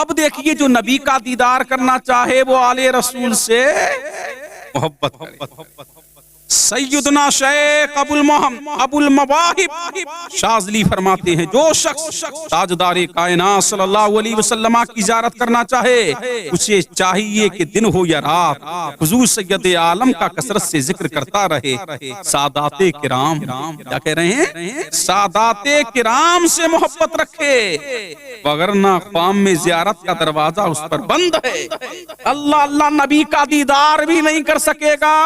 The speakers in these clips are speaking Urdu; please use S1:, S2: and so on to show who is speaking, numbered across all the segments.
S1: اب دیکھیے جو نبی کا دیدار کرنا چاہے وہ آلِ رسول سے محبت کرے۔ سیدنا شیخ ابو المواہب شاذلی فرماتے ہیں جو شخص تاجدار کائنات صلی اللہ علیہ وسلم کی زیارت کرنا چاہے اسے چاہیے کہ دن ہو یا رات حضور سید عالم کا کثرت سے ذکر کرتا رہے، سادات کرام کیا کہہ رہے ہیں، سادات کرام سے محبت رکھے، وگرنہ قوم میں زیارت کا دروازہ اس پر بند ہے۔ اللہ اللہ نبی کا دیدار بھی نہیں کر سکے گا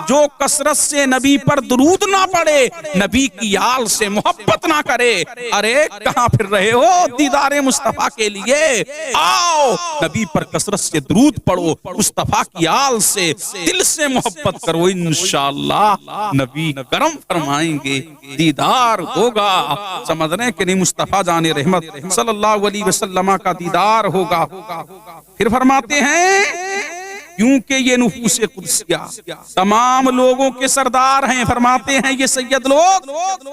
S1: جو کثرت سے نبی پر درود نہ پڑے، نبی کی آل سے محبت نہ کرے۔ ارے کہاں پھر رہے ہو دیدار مصطفیٰ کے لیے؟ آؤ نبی پر کثرت سے درود پڑھو، مصطفیٰ کی آل سے دل سے محبت کرو، انشاءاللہ نبی کرم فرمائیں گے، دیدار ہوگا۔ سمجھ رہے ہیں کہ نہیں؟ مصطفیٰ جان رحمت صلی اللہ علیہ وسلم کا دیدار ہوگا۔ پھر فرماتے ہیں کیونکہ یہ نفوس قدسیہ تمام لوگوں کے سردار ہیں، فرماتے ہیں یہ سید لوگ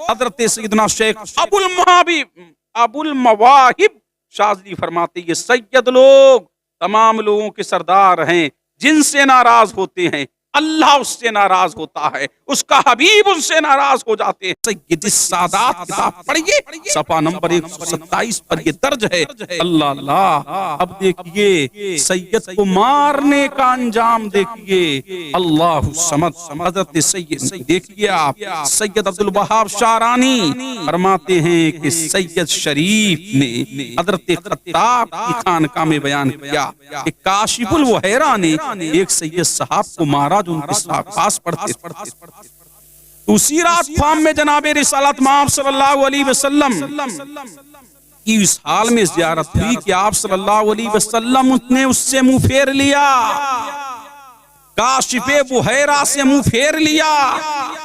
S1: حضرت سیدنا شیخ ابو المواہب شاذلی فرماتے ہیں یہ سید لوگ تمام لوگوں کے سردار ہیں، جن سے ناراض ہوتے ہیں اللہ اس سے ناراض ہوتا ہے، اس کا حبیب ان سے ناراض ہو جاتے ہیں۔ سید السادات کتاب پڑھیے، صفحہ نمبر 127 پر یہ درج ہے۔ اللہ اللہ، اب دیکھیے سید کو مارنے کا انجام دیکھیے، اللہ الصمد حضرت سید دیکھیے آپ سید عبدالوہاب شعرانی فرماتے ہیں کہ سید شریف نے حضرت خطاب کی خانقاہ میں بیان کیا کہ کاشف الوہیرہ نے ایک سید صاحب کو مارا جو ان کے پاس پڑھتے تھے۔ اسی رات خام میں جناب رسالت مآب صلی اللہ علیہ وسلم کی اس حال میں زیارت ہوئی کہ آپ صلی اللہ علیہ وسلم نے اس سے منہ پھیر لیا، کاشف بحیرہ سے منہ پھیر لیا،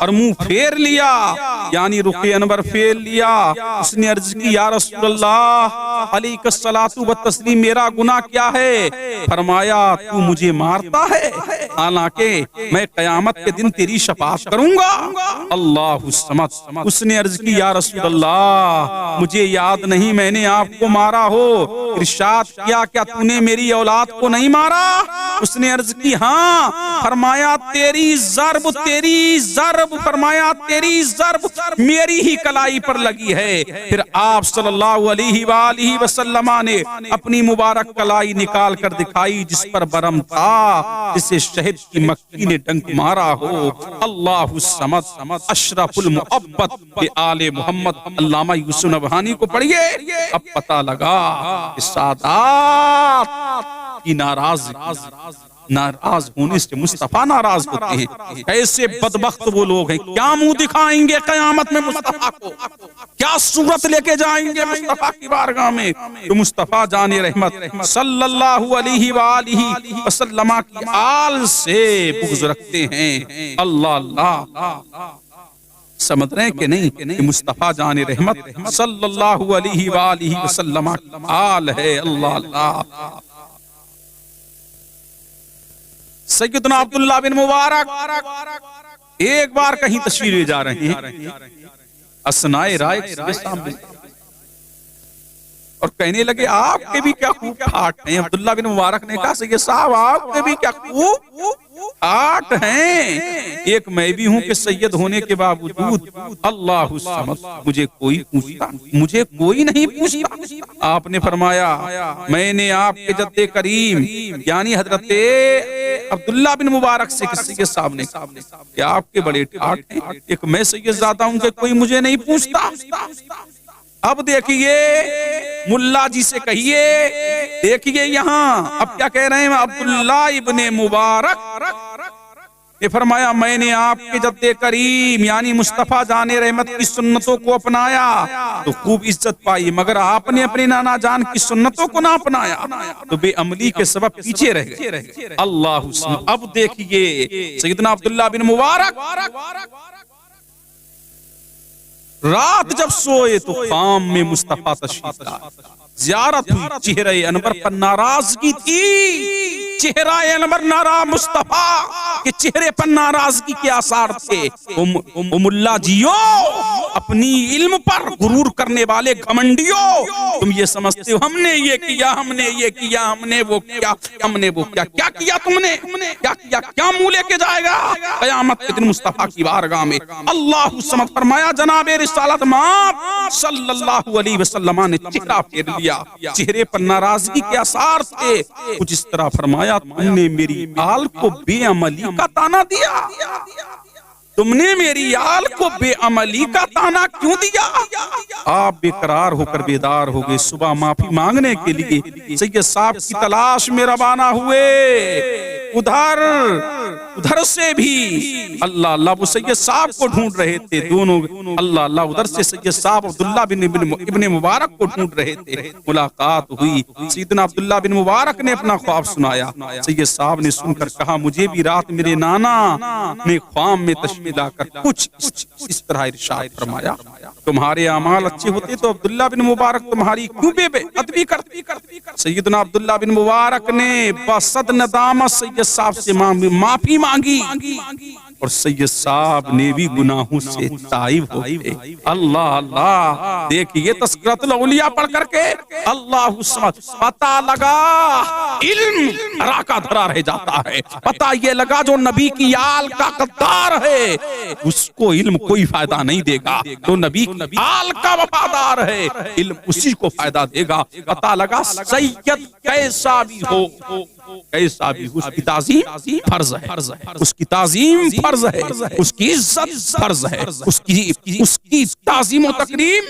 S1: اور منہ پھیر لیا یعنی رخ انور پھیر لیا۔ اس نے عرض کی یا رسول اللہ علیک الصلاۃ والتسلیم میرا گناہ کیا ہے؟ فرمایا تو مجھے مارتا ہے حالانکہ میں قیامت کے دن تیری شفاعت کروں گا۔ اللہ الصمد، اس نے عرض کی یا رسول اللہ مجھے یاد نہیں میں نے آپ کو مارا ہو۔ ارشاد کیا کیا تو نے میری اولاد کو نہیں مارا؟ اس نے عرض کی ہاں۔ فرمایا تیری ضرب فرمایا تیری ضرب میری ہی کلائی پر لگی ہے۔ پھر آپ صلی اللہ علیہ وآلہ وسلم نے اپنی مبارک کلائی نکال کر دکھائی جس پر برم تھا جسے شہد کی مکھی نے ڈنک مارا ہو۔ اللہ الصمد اشرف المحبت بے آل محمد علامہ یوسف نبہانی کو پڑھیے، اب پتہ لگا کہ سادات کی ناراض ہونے سے مصطفیٰ ناراض ہوتے ہیں۔ ایسے بدبخت وہ لوگ ہیں، کیا منہ دکھائیں گے قیامت میں مصطفیٰ کو؟ کیا صورت لے کے جائیں گے مصطفیٰ کی بارگاہ میں؟ تو مصطفیٰ جان رحمت صلی اللہ علیہ وآلہ وسلم کی آل سے بغض رکھتے ہیں۔ اللہ اللہ، سمجھ رہے ہیں کہ نہیں کہ مصطفیٰ جان رحمت صلی اللہ علیہ وآلہ وسلم کی آل ہے۔ اللہ اللہ، سیدنا عبداللہ بن مبارک ایک بار کہیں تشریف لے جا رہے ہیں، اثنائے رائے کے سامنے اور کہنے لگے آپ کے بھی کیا خوب ٹھاٹ ہیں۔ عبداللہ بن مبارک نے کہا سید صاحب آپ کے بھی کیا خوب ٹھاٹ ہیں، ایک میں بھی ہوں کہ سید ہونے کے باوجود اللہ الصمد مجھے کوئی نہیں پوچھتا۔ آپ نے فرمایا میں نے آپ کے جد کریم یعنی حضرت عبداللہ بن مبارک سے سید صاحب نے کہ آپ کے بڑے ٹھاٹ ہیں، ایک میں سید زیادہ ہوں کہ کوئی مجھے نہیں پوچھتا۔ اب دیکھیے ملا جی سے کہیے، دیکھیے یہاں اب کیا کہہ رہے ہیں عبداللہ ابن مبارک نے فرمایا میں نے آپ کے جد کریم یعنی مصطفیٰ جان رحمت کی سنتوں کو اپنایا تو خوب عزت پائی، مگر آپ نے اپنے نانا جان کی سنتوں کو نہ اپنایا تو بے عملی کے سبب پیچھے رہ گئے۔ اللہ حسن، اب دیکھیے سیدنا عبداللہ بن مبارک رات جب سوئے تو خام میں مصطفیٰ تشریف لا، زیارت ہوئی، چہرہ انور پر ناراضگی تھی، چہرہ انور نارا مصطفیٰ کہ چہرے پر ناراضگی کے آثار تھے۔ او ملا جیو، اپنی علم پر غرور کرنے والے گھمنڈیوں، تم یہ سمجھتے ہو ہم نے یہ کیا، ہم نے یہ کیا، ہم نے وہ کیا، ہم نے وہ کیا، کیا کیا تم نے، کیا کیا، کیا منہ لے کے جائے گا قیامت کے دن مصطفیٰ کی بارگاہ میں؟ اللہ سمجھ فرمایا جناب رسالت مآب صلی اللہ علیہ وسلم نے چہرہ پھیر لیا، چہرے پر ناراضگی کے آثار تھے، کچھ اس طرح فرمایا تم نے میری آل کو بے عملی کا تانا دیا، تم نے میری آل کو بے عملی کا تانا کیوں دیا؟ آپ بے قرار ہو کر بیدار ہو گئے، صبح معافی مانگنے کے لیے سید صاحب کی تلاش میں روانہ ہوئے، ادھر سے بھی اللہ اللہ وہ سید صاحب کو ڈھونڈ رہے تھے، دونوں اللہ اللہ ادھر سے سید صاحب عبداللہ ابن مبارک کو ڈھونڈ رہے تھے، ملاقات ہوئی، سیدنا عبداللہ بن مبارک نے اپنا خواب سنایا، سید صاحب نے سن کر کہا مجھے بھی رات میرے نانا نے خواب میں تشریف لا کر کچھ اس طرح ارشاد فرمایا، تمہارے اعمال اچھے ہوتے تو عبداللہ بن مبارک تمہاری کیوں بے ادبی کرتے؟ سیدنا عبداللہ بن مبارک نے بصد ندامت سید صاحب سے معافی مانگی، اور سید صاحب نے بھی گناہوں سے تائب ہو گئے۔ اللہ اللہ، دیکھئے تذکرۃ الاولیاء پڑھ کر کے اللہ سمجھ پتہ لگا، علم راکا دھرا رہ جاتا ہے، پتہ یہ لگا جو نبی کی آل کا غدار ہے اس کو علم کوئی فائدہ نہیں دے گا، جو نبی کی آل کا وفادار ہے علم اسی کو فائدہ دے گا۔ پتہ لگا سید کیسا بھی ہو، کیسا بھی اس کی تعظیم فرض ہے، اس کی تعظیم فرض ہے، اس کی عزت فرض ہے، اس کی تعظیم و تکریم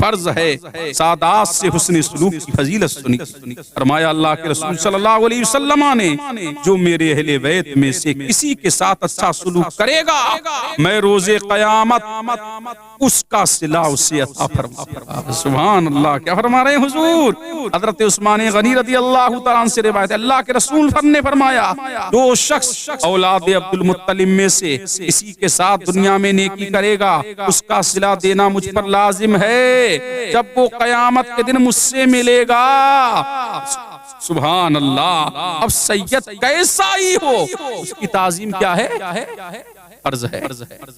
S1: فرض ہے۔ سادات سے حسن سلوک کی فضیلت سنی، فرمایا اللہ کے رسول صلی اللہ علیہ وسلم نے جو میرے اہل بیت میں سے کسی کے ساتھ اچھا سلوک کرے گا میں روز قیامت اس کا صلہ اسے عطا فرماؤں۔ سبحان اللہ، کیا فرما رہے ہیں حضور؟ حضرت عثمان غنی رضی اللہ تعالیٰ عنہ سے روایت ہے، اللہ کے رسول نے فرمایا جو شخص اولاد عبد المطلب میں سے کسی کے ساتھ دنیا میں نیکی کرے گا اس کا صلہ دینا مجھ پر لازم ہے جب وہ قیامت کے دن مجھ سے ملے گا۔ سبحان اللہ، اب سید کیسا ہی ہو اس کی تعظیم کیا ہے؟ فرض ہے۔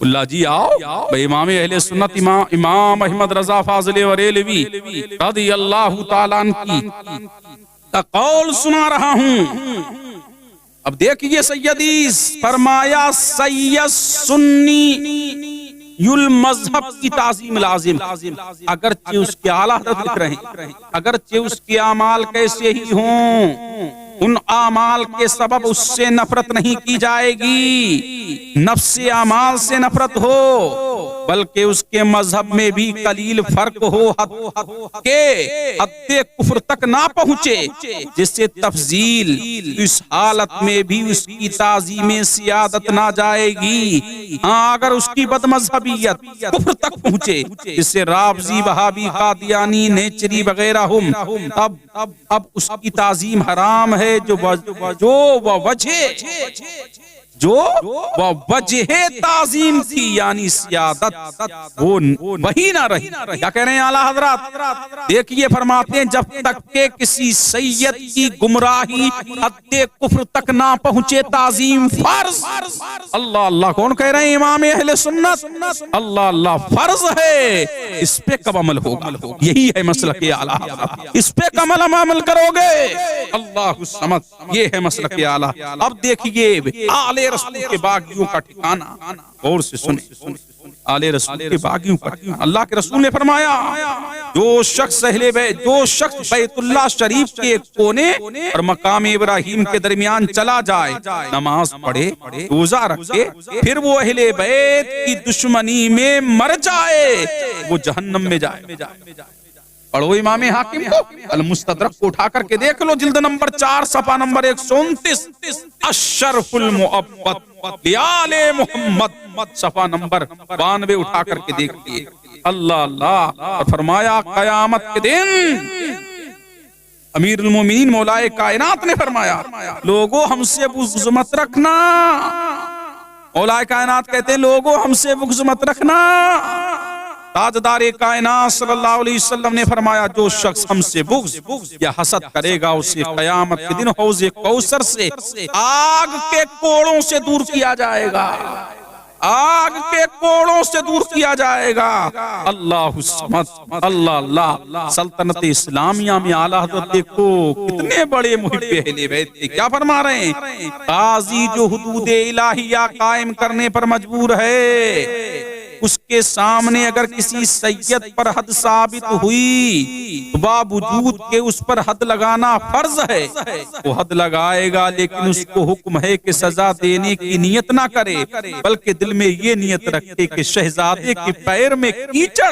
S1: اللہ جی آؤ، امام اہل سنت امام احمد رضا فاضل بریلوی رضی اللہ تعالیٰ عنہ کی کا قول سنا رہا ہوں۔ اب دیکھئے سیدی فرمایا سید سنی المذہب کی تعظیم لازم، اگرچہ اس کے اعلیٰ حضرت لکھ رہے ہیں، اگرچہ اس کے اعمال کیسے ہی ہوں ان اعمال کے سبب اس سے نفرت نہیں کی جائے گی، نفس اعمال سے نفرت ہو، بلکہ اس کے مذہب میں بھی قلیل فرق ہو کہ حد کفر تک نہ پہنچے جس سے تفضیل، اس حالت میں بھی اس کی تعظیم سیادت نہ جائے گی۔ ہاں اگر اس کی بد مذہبیت کفر تک پہنچے جس سے رافضی، وہابی، قادیانی، نیچری وغیرہ ہم، اب اس کی تعظیم حرام ہے جو وجہ تعظیم کی یعنی سیادت وہ وہی نہ رہی۔ کیا کہہ رہے ہیں اعلیٰ حضرات؟ دیکھئے فرماتے ہیں جب تک کہ کسی سید کی گمراہی حد کفر تک نہ پہنچے تعظیم فرض۔ اللہ اللہ، کون کہہ رہے ہیں؟ امام اہل سنت۔ اللہ اللہ، فرض ہے، اس پہ کب عمل ہوگا؟ یہی ہے مسلک اعلیٰ حضرات، اس پہ کب عمل کرو گے؟ اللہ سمجھ، یہ ہے مسلک اعلیٰ۔ اب دیکھئے آل رسول کے باغیوں کا ٹھکانہ، غور سے سنیں، آل رسول کے باغیوں کا ٹھکانہ۔ اللہ کے رسول نے فرمایا جو شخص بیت اللہ شریف کے کونے اور مقام ابراہیم کے درمیان چلا جائے، نماز پڑھے، روزہ رکھے، پھر وہ اہل بیت کی دشمنی میں مر جائے، وہ جہنم میں جائے۔ پڑھو امام حاکم کو المستدرک کو اٹھا کر کے دیکھ لو، جلد نمبر 4 صفحہ نمبر 129، الشرف المعبد لآل محمد صفحہ نمبر 92 اٹھا کر کے دیکھ لیے۔ اللہ اللہ، اور فرمایا قیامت کے دن امیر المومنین مولائے کائنات نے فرمایا لوگوں ہم سے بغض مت رکھنا، مولائے کائنات کہتے ہیں لوگوں ہم سے بغض مت رکھنا، تاجدار کائنات صلی اللہ علیہ وسلم نے فرمایا جو شخص ہم سے بغض یا حسد کرے گا اسے قیامت کے دن حوض کوثر سے آگ کے کوڑوں سے دور کیا جائے گا، آگ کے کوڑوں سے دور کیا جائے گا۔ اللہ الصمد، اللہ اللہ۔ سلطنت اسلامیہ میں اعلیٰ حضرت دیکھو کتنے بڑے محب اہل بیت تھے، کیا فرما رہے ہیں؟ قاضی جو حدود الہیہ قائم کرنے پر مجبور ہے، اس کے سامنے اگر کسی سید پر حد ثابت ہوئی تو باوجود کہ اس پر حد لگانا فرض ہے وہ حد لگائے گا، لیکن اس کو حکم ہے کہ سزا دینے کی نیت نہ کرے، بلکہ دل میں یہ نیت رکھے کہ شہزادے کے پیر میں کیچڑ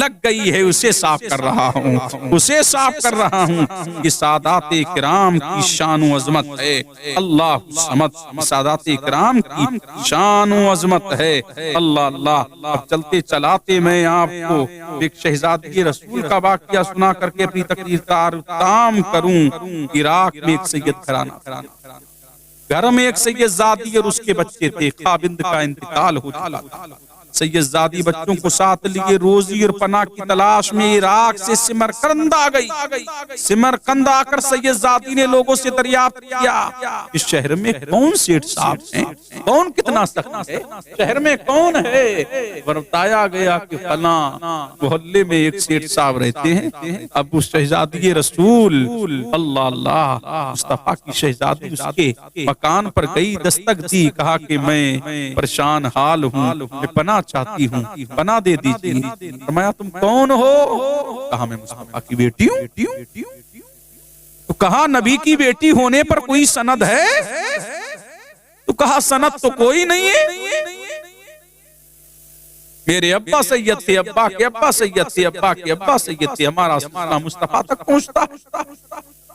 S1: لگ گئی ہے، اسے صاف کر رہا ہوں، اسے صاف کر رہا ہوں۔ یہ سادات کرام کی شان و عظمت ہے، اللہ الصمد، سادات کرام کی شان و عظمت ہے، اللہ اللہ۔ اب چلتے چلاتے میں آپ کو ایک شہزادی رسول کا واقعہ سنا کر کے اپنی تقریر کا اختتام کروں۔ عراق میں ایک سید گھرانہ، گھر میں ایک سید زادی اور اس کے بچے تھے، خاوند کا انتقال ہو چکا تھا۔ سید زادی بچوں کو ساتھ لیے روزی اور پناہ کی تلاش میں عراق سے سمرقند آ گئی۔ سمرقند آ کر سید زادی نے لوگوں سے دریافت کیا اس شہر میں کون سیٹھ صاحب ہیں، کون کتنا سخت ہے، شہر میں کون ہے؟ بتایا گیا کہ فلاں محلے میں ایک سیٹھ صاحب رہتے ہیں۔ اب اس شہزادی رسول اللہ اللہ مصطفیٰ کی شہزادی اس کے مکان پر گئی، دستک دی، کہا کہ میں پریشان حال ہوں، میں پناہ چاہتی ہوں، پناہ دے دیجیے۔ فرمایا تم کون ہو؟ کہا میں مصطفیٰ کی بیٹی ہوں۔ تو کہا نبی کی بیٹی ہونے پر کوئی سند ہے؟ تو کہا سند تو کوئی نہیں ہے، میرے ابا سید تھے، ابا کے ابا سید تھے، ابا کے ابا سید تھے، ہمارا سلسلہ مصطفیٰ تک پہنچتا۔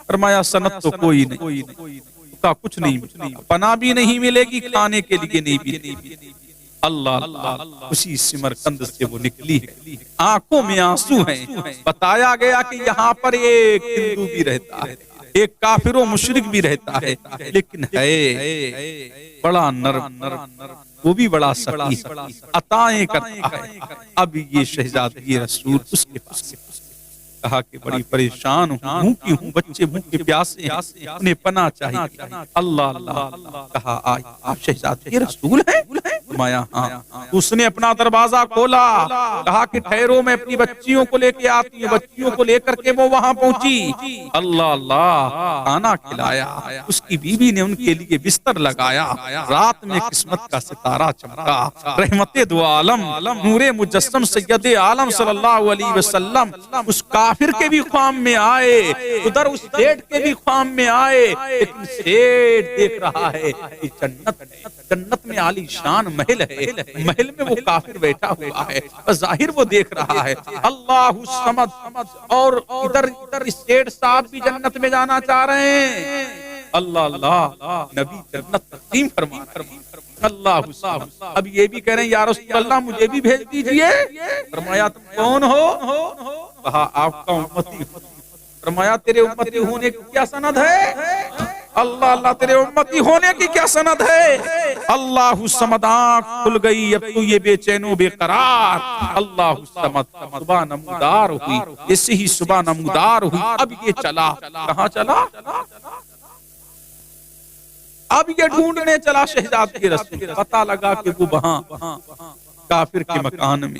S1: فرمایا سند تو کوئی نہیں، کہا کچھ نہیں، پناہ بھی نہیں ملے گی، کھانے کے لیے نہیں ملے گی۔ اللہ اللہ، اسی سمرقند سے وہ نکلی، آنکھوں میں آنسو ہیں۔ بتایا گیا کہ یہاں پر ایک ہندو بھی رہتا ہے، ایک کافر و مشرک بھی رہتا ہے، لیکن ہے بڑا نرم، وہ بھی بڑا سخی، عطائیں کرتا ہے۔ اب یہ شہزادی رسول اس کے پاس کہا کہ بڑی پریشان ہوں، بھوکی ہوں، بچے بھوکے پیاسے ہیں، انہیں پناہ چاہیے۔ اللہ اللہ، کہا آپ شہزادی رسول ہیں؟ فرمایا ہاں۔ اس نے اپنا دروازہ کھولا، کہا کہ ٹھہرو میں اپنی بچیوں کو لے کے آتی ہوں۔ بچیوں کو لے کر کے وہ وہاں پہنچی، اللہ اللہ، کھانا کھلایا، اس کی بیوی نے ان کے لیے بستر لگایا۔ رات میں قسمت کا ستارہ چمکا، رحمت دو عالم، نور مجسم سید عالم صلی اللہ علیہ وسلم اس کافر کے بھی خواب میں آئے، ادھر اس سیٹھ کے بھی خواب میں آئے، لیکن سیٹھ دیکھ رہا ہے کہ جنت میں عالی شان محل ہے، محل میں وہ کافر بیٹھا ہوا ہے، ظاہر وہ دیکھ رہا ہے۔ اللہ الصمد، اور ادھر سیٹھ صاحب بھی جنت میں جانا چاہ رہے ہیں۔ اللہ اللہ، نبی جنت تقسیم فرما اللہ الصمد۔ اب یہ بھی کہہ رہے ہیں یا رسول اللہ مجھے بھی بھیج دیجئے۔ فرمایا تم کون ہو؟ کہا آپ کا امتی۔ فرمایا تیرے امتی ہونے کی کیا سند ہے؟ اللہ اللہ، تیرے امتی ہونے کی کیا سند ہے؟ اللہ الصمد، آنکھ کھل گئی، اب تو یہ بے چین و بے قرار۔ اللہ الصمد، صبح نمودار ہوئی، اسی ہی صبح نمودار ہوئی۔ اب یہ چلا، کہاں چلا؟ اب یہ ڈھونڈنے چلا شہزادی رسول، پتہ لگا کہ وہ وہاں کافر کے مکان میں۔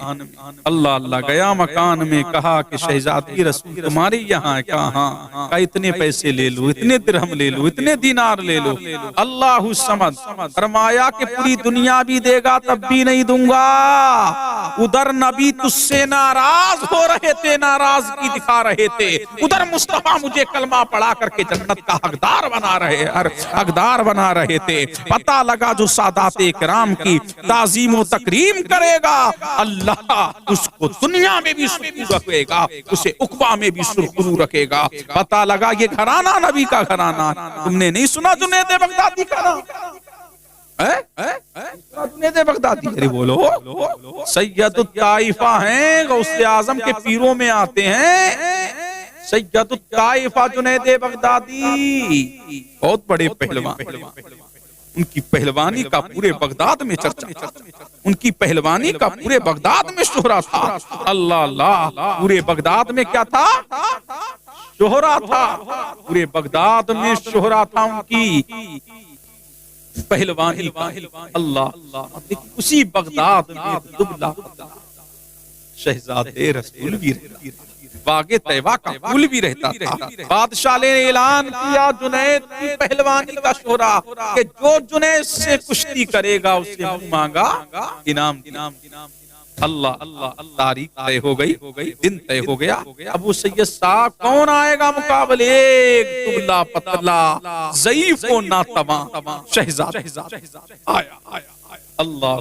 S1: اللہ اللہ، گیا مکان میں، کہا کہ شہزادی رسول تمہاری یہاں ہے؟ کہا کہا اتنے پیسے لے لو، اتنے درہم لے لو، اتنے دینار لے لو۔ اللہ الصمد، فرمایا کہ پوری دنیا بھی دے گا تب بھی نہیں دوں گا۔ ادھر نبی تجھ سے ناراض ہو رہے تھے، ناراضگی دکھا رہے تھے، ادھر مصطفیٰ مجھے کلمہ پڑھا کر کے جنت کا حقدار بنا رہے تھے۔ پتہ لگا جو سادات کرام کی تعظیم و تکریم کرے گا، اللہ اس کو دنیا میں بھی سرخرو رکھے گا، اسے عقبہ میں بھی سرخرو رکھے گا۔ پتہ لگا یہ گھرانہ نبی کا گھرانہ۔ تم نے نہیں سنا جنید بغدادی کا نام؟ جنید بغدادی، ارے بولو، سید الطائفہ ہیں، غوث اعظم کے پیروں میں آتے ہیں۔ سید الطائفہ جنید بغدادی بہت بڑے پہلوان، ان کی پہلوانی کا پورے بغداد میں چرچا، ان کی پہلوانی کا پورے بغداد میں شہرا تھا۔ اللہ اللہ، پورے بغداد میں کیا تھا؟ شہرا تھا، پورے بغداد میں شہرا تھا ان کی پہلوانی کا۔ اللہ، اسی بغداد میں دبلا شہزادے رسول بھی رہتا، باغ طیبہ کا پھول بھی رہتا تھا۔ بادشاہ نے اعلان کیا جنید کی پہلوانی کا شہرا کہ جو جنید سے کشتی کرے گا اسے منہ مانگا انعام۔ اللہ، تاریخ طے ہو گئی، دن طے ہو گیا۔ ابو سید صاحب کون آئے گا مقابلے؟ ایک دبلا پتلا ضعیف و ناتواں شہزادہ آیا۔ اللہ،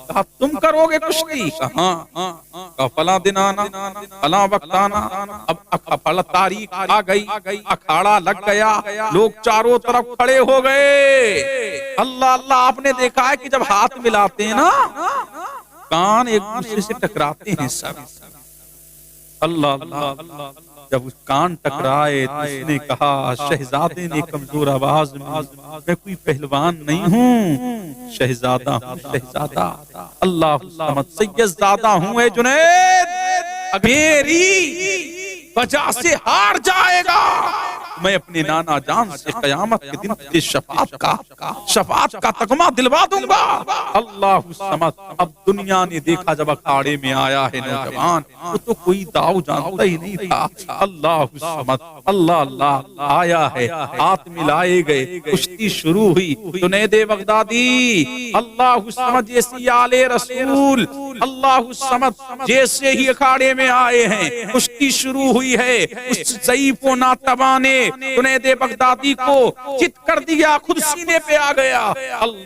S1: کہا تم کرو گے کشتی؟ ہاں، فلاں دن آنا، فلاں وقت آنا۔ اب فلاں تاریخ آ گئی، اکھاڑا لگ گیا، لوگ چاروں طرف کھڑے ہو گئے۔ اللہ، آپ نے دیکھا ہے کہ جب ہاتھ ملاتے ہیں نا کان ایک دوسرے سے ٹکراتے ہیں سب۔ اللہ، جب اس کان ٹکرائے تو اس نے کہا، شہزادے نے کمزور آواز میں کوئی پہلوان نہیں ہوں، شہزادہ ہوں، شہزادہ اللہ الصمد سید زادہ ہوں۔ اے جنید، میری وجہ سے ہار جائے گا، میں اپنے نانا جان سے قیامت کے دن تجھے شفاعت کا تغمہ دلوا دوں گا۔ اللہ الصمد، اب دنیا نے دیکھا جب اکھاڑے میں آیا ہے نوجوان، وہ تو کوئی داؤ جانتا ہی نہیں تھا۔ اللہ الصمد، اللہ آیا ہے، ہاتھ ملائے گئے، کشتی شروع ہوئی۔ جنید بغدادی اللہ الصمد جیسی آل رسول، اللہ الصمد جیسے ہی اکھاڑے میں آئے ہیں، کشتی شروع ہوئی ہے۔ اس ضعیف و ناتواں نے جنید بغدادی کو چت کر دیا، خود سینے پہ آ گیا۔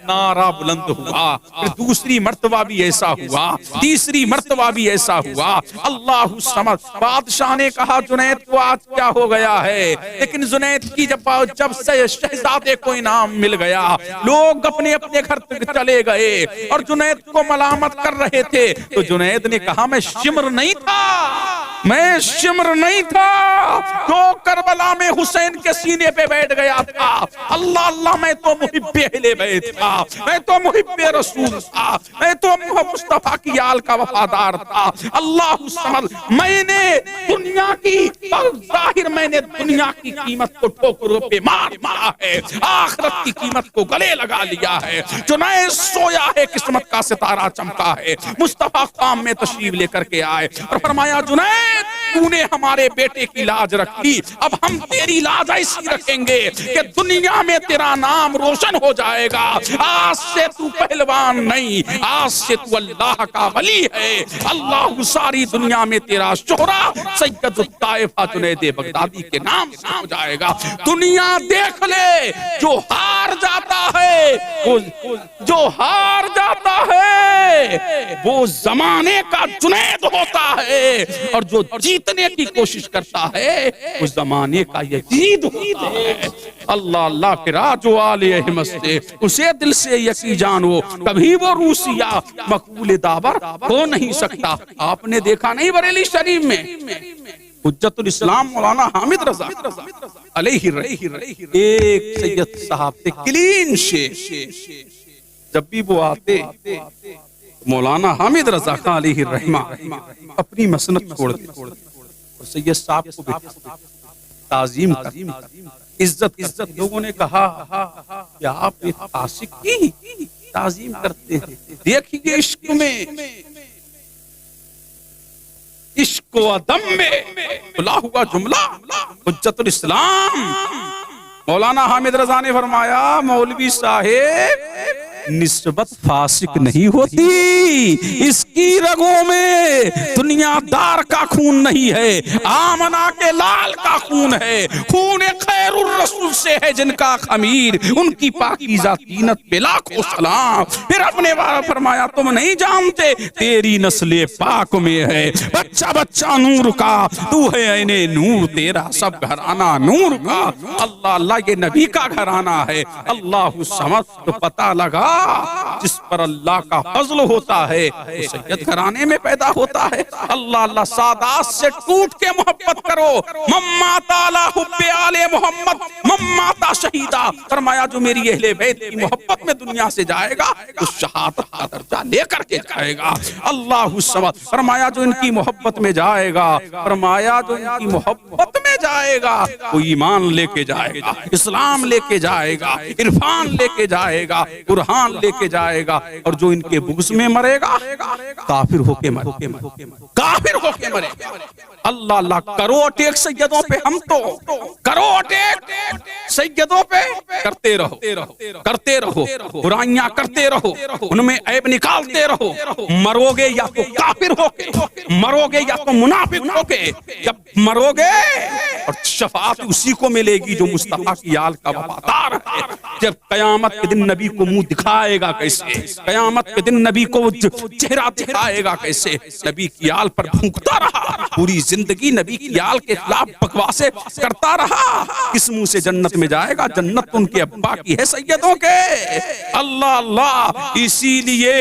S1: نعرہ بلند ہوا، پھر دوسری مرتبہ بھی ایسا ہوا، تیسری مرتبہ بھی ایسا ہوا۔ اللہ الصمد، بادشاہ نے کہا جنید کو آج کیا ہو گیا ہے؟ لیکن جنید کی جب سے شہزادے کو انعام مل گیا، لوگ اپنے اپنے گھر چلے گئے اور جنید کو ملامت کر رہے تھے، تو جنید نے کہا میں شمر نہیں تھا، میں شمر نہیں تھا جو کربلا میں حسین کے سینے پہ بیٹھ گیا تھا۔ اللہ، میں تو محب اہل بیت تھا، میں تو محب رسول تھا، میں تو مصطفیٰ کی آل کا وفادار تھا۔ اللہ الصمد، میں نے دنیا کی ظاہر میں نے دنیا کی قیمت کو ٹھوکروں پہ مار مارا ہے، آخرت کی قیمت کو گلے لگا لیا ہے۔ جنید سویا ہے، قسمت کا ستارہ چمکا ہے۔ مصطفیٰ خام میں تشریف لے کر کے آئے اور فرمایا جنید تو نے ہمارے بیٹے کی لاج رکھ لی، اب ہم تیری لاج ایسی رکھیں گے کہ دنیا میں تیرا نام روشن ہو جائے گا۔ آج سے تو پہلوان نہیں، آج سے تو اللہ کا ولی ہے۔ اللہ ساری دنیا میں تیرا شہرا سید الطائفہ جنید بغدادی کے نام سے ہو جائے گا۔ دنیا دیکھ لے، جو ہار جاتا ہے، جو ہار جاتا ہے وہ زمانے کا جنید ہوتا ہے، اور جو جیتنے کی کوشش کرتا ہے وہ زمانے کا یزید ہوتا ہے۔ اللہ، پھر آج و آل احمد سے اسے دل سے یقین جانو، کبھی وہ روسیہ مقبول داور ہو نہیں سکتا۔ آپ نے دیکھا نہیں بریلی شریف میں حجت الاسلام مولانا حامد رضا علیہ ایک سید صاحب تھے کلین شیف، جب بھی وہ آتے مولانا حامد رضا خان علیہ الرحمہ اپنی مسند چھوڑتے اور سید صاحب کو تعظیم کرتے، عزت۔ لوگوں نے کہا کہ آپ ایک عاشق کی تعظیم کرتے ہیں، دیکھیے عشق میں، عشق و ادب میں کھلا ہوا جملہ حجت الاسلام مولانا حامد رضا نے فرمایا مولوی صاحب نسبت فاسق نہیں ہوتی، اس کی رگوں میں دنیا دار کا خون نہیں ہے، آمنہ کے لال کا خون ہے، خون خیر الرسول سے ہے جن کا خمیر، ان کی پاکیزہ طینت پہ لاکھوں سلام۔ پھر اپنے بارے فرمایا تم نہیں جانتے تیری نسل پاک میں ہے بچہ بچہ نور کا، تو ہے عین نور، تیرا سب گھرانہ نور کا۔ اللہ، یہ نبی کا گھرانہ ہے۔ اللہ الصمد، تو پتہ لگا جس پر اللہ کا فضل ہوتا ہے وہ سید گھرانے میں پیدا ہوتا ہے۔ اللہ اللہ سادات سے ٹوٹ کے محبت کرو۔ من مات علی حب آل محمد من مات شہیدا، فرمایا جو میری اہل بیت کی محبت میں دنیا سے جائے گا تو شہادت کا درجہ لے کر کے جائے گا۔ اللہ الصمد، فرمایا جو ان کی محبت میں جائے گا، فرمایا جو ان کی محبت میں جائے گا وہ ایمان لے کے جائے گا، اسلام لے کے جائے گا، عرفان لے کے جائے گا، قرآن لے کے جائے گا، اور جو ان کے بغض میں مرے گا کافر ہو کے مرے گا، کافر ہو کے مرے گا۔ اللہ اللہ، کرو اٹیک سیدوں پہ، ہم تو کرو اٹیک سیدوں پہ، کرتے رہو کرتے رہو، برائیاں کرتے رہو، ان میں عیب نکالتے رہو۔ مرو گے یا تو کافر ہو کے، مرو گے یا تو منافق ہو کے۔ جب مرو گے اور شفاعت اسی کو ملے گی جو مصطفیٰ کی آل کا وفادار ہے۔ جب قیامت کے دن نبی کو منہ دکھائے گا کیسے، قیامت کے دن نبی کو چہرہ دکھائے گا کیسے؟ نبی کی آل پر بھونکتا رہا، پوری زندگی نبی کی آل کے خلاف بکواسے کرتا رہا، کس منہ سے جنت میں جائے گا؟ جنت تو ان کے ابا کی ہے سیدوں کے۔ اللہ اللہ، اسی لیے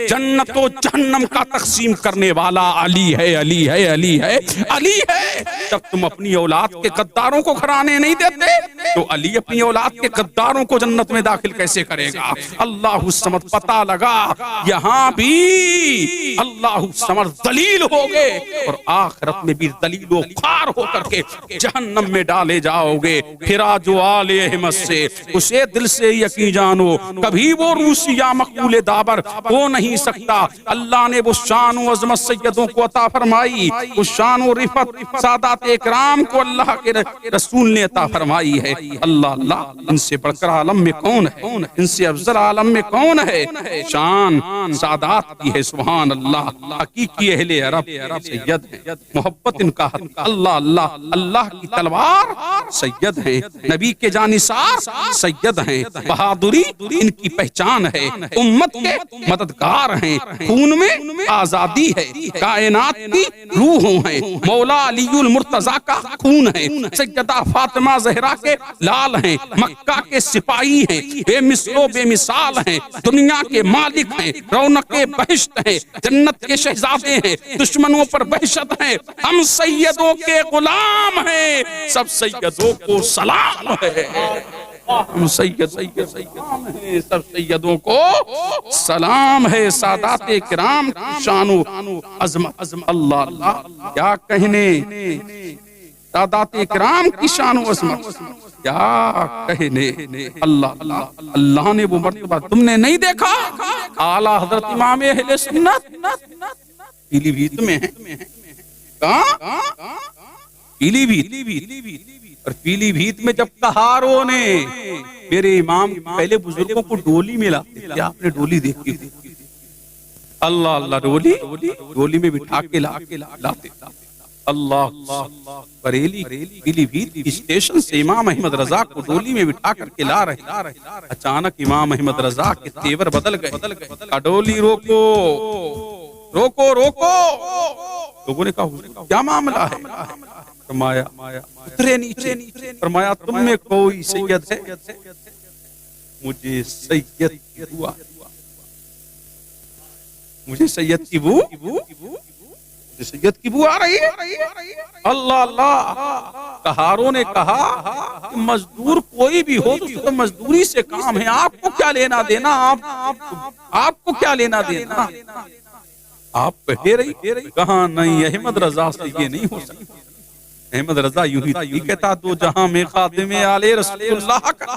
S1: جنت و جہنم کا تقسیم کرنے والا علی ہے، علی ہے، علی ہے، علی ہے۔ جب تم اپنی اولاد کے غداروں کو گھرانے نہیں دیتے تو علی اپنی اولاد کے غداروں کو جنت میں داخل کیسے کرے گا؟ اللہ الصمد، پتہ لگا یہاں بھی اللہ الصمد ذلیل ہوگے اور آخرت میں بھی ذلیل و خوار ہو کر کے جہنم میں ڈالے جاؤ گے۔ پھرا جو آل احمد سے، اسے دل سے یقین جانو، کبھی وہ روسی یا مقبول دابر ہو نہیں سکتا۔ اللہ نے وہ شان و عظمت سیدوں کو عطا فرمائی، وہ شان و رفعت سادات اکرام کو اللہ کے رسول نے عطا فرمائی ہے۔ اللہ اللہ، ان سے بڑھ کر عالم میں کون ہے، ان سے افضل عالم میں کون ہے؟ شان سادات کی ہے، سبحان اللہ۔ حقیقی اہل عرب سید ہیں، محبت ان کا حق، اللہ اللہ، اللہ کی تلوار سید ہیں، نبی کے جانثار سید ہیں، بہادری ان کی پہچان ہے، امت کے مددگار ہیں، خون میں آزادی ہے، کائنات کی روحوں ہیں، مولا علی المرتضیٰ کا خون ہے، سیدہ فاطمہ زہرا کے لال ہیں، مکہ کے سپاہی ہیں، بے مثل و بے مثال ہیں، دنیا کے مالک ہیں، رونق بہشت ہیں، جنت کے شہزادے ہیں، دشمنوں پر بہشت ہیں، ہم سیدوں کے غلام ہیں، سب سیدوں کو سلام ہے۔ ہم سید ہیں، سب سیدوں کو سلام ہے۔ سادات کرام کی شان و عظمت، اللہ اللہ کیا کہنے، سادات کرام کی شان و عظمت کیا کہنے۔ اللہ اللہ، اللہ نے وہ مرتبہ تم نے نہیں دیکھا؟ اعلیٰ حضرت امام اہل سنت پیلی بھیت میں ہیں، کہاں؟ پیلی بھیت، اور پیلی بھیت میں جب کہاروں نے میرے امام پہلے بزرگوں کو ڈولی میں لاتے تھے، آپ نے ڈولی دیکھی تھی؟ اللہ اللہ، ڈولی میں بٹھا کے لاتے تھے۔ اللہ، بریلی پیلی بھیت اسٹیشن سے امام احمد رضا کو ڈولی میں بٹھا کر کے لا رہے، اچانک امام احمد رضا کے تیور بدل گئے۔ ڈولی روکو روکو روکو، لوگوں نے کہا کیا معاملہ ہے؟ فرمایا اترے نیچے، فرمایا تم میں کوئی سید ہے؟ مجھے سید کی بو، مجھے سید کی بو، سید کی بو آ رہی ہے۔ اللہ اللہ، کہاروں نے کہا کہ مزدور کوئی بھی ہو تو مزدوری سے کام ہے، آپ کو کیا لینا دینا، آپ کو کیا لینا دینا؟ آپ کہہ رہی، کہاں نہیں، احمد رضا سے یہ نہیں ہو سکتا۔ احمد رضا یوں ہی کہتا، تو جہاں میں خادم آل رسول اللہ کا،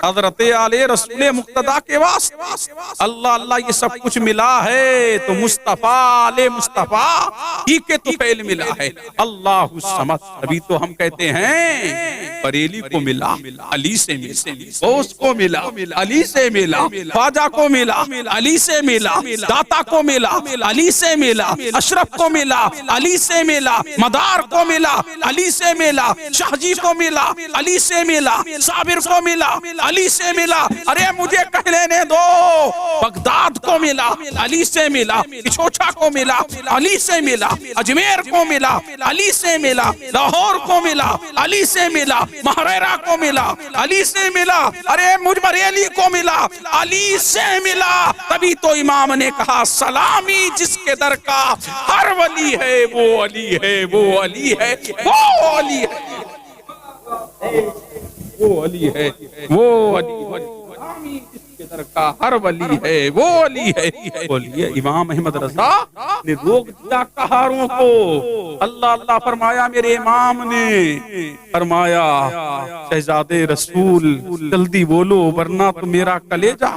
S1: حضرت آل رسول مقتدیٰ کے واسطے اللہ اللہ یہ سب کچھ ملا ہے تو مصطفیٰ آل مصطفیٰ ہی کے تو پہل ملا ہے۔ اللہ الصمد، ابھی تو ہم کہتے ہیں بریلی کو ملا، علی سے ملا، غوث کو ملا، علی سے ملا، خواجہ کو ملا، علی سے ملا، داتا کو ملا، علی سے ملا، اشرف کو ملا، علی سے ملا، مدار کو ملا، علی سے ملا، شاہ جی کو ملا، علی سے ملا، صابر کو ملا، علی سے ملا، ارے مجھے کہہ لینے دو، بغداد کو ملا علی سے ملا، کچھوچا کو ملا علی سے ملا، اجمیر کو ملا علی سے ملا، لاہور کو ملا علی سے ملا، مہریرہ کو ملا علی سے ملا، ارے مجھ بریلی کو ملا علی سے ملا۔ تبھی تو امام نے کہا سلامی جس کے در کا ہر ولی ہے وہ علی ہے، وہ علی ہے، وہ علی ہے، وہ علی ہے، وہ علی ہے، سلامی جس کے در کا ہر ولی ہے وہ علی ہے، وہ علی ہے۔ امام احمد رضا نے روک دیا قہاروں کو، اللہ اللہ فرمایا میرے امام نے، فرمایا شہزادے رسول جلدی بولو ورنہ تو میرا کلیجہ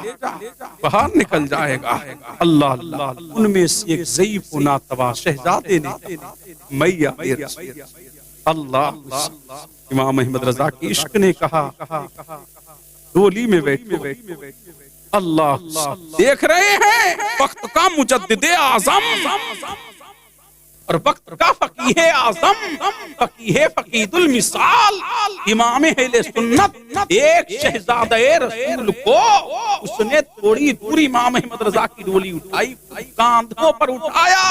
S1: باہر نکل جائے گا۔ اللہ اللہ، ان میں سے ایک ضعیف و ناتواں شہزادے نے میاں اللہ، امام احمد رضا کی عشق نے کہا ڈولی میں بیٹھو، اللہ دیکھ رہے ہیں وقت کا مجدد اعظم اور وقت کا فقیہ اعظم، فقیہ فقید المثال امام اہل سنت، ایک شہزادہ رسول کو اس نے تھوڑی دور امام احمد رضا کی ڈولی اٹھائی، کاندھوں پر اٹھایا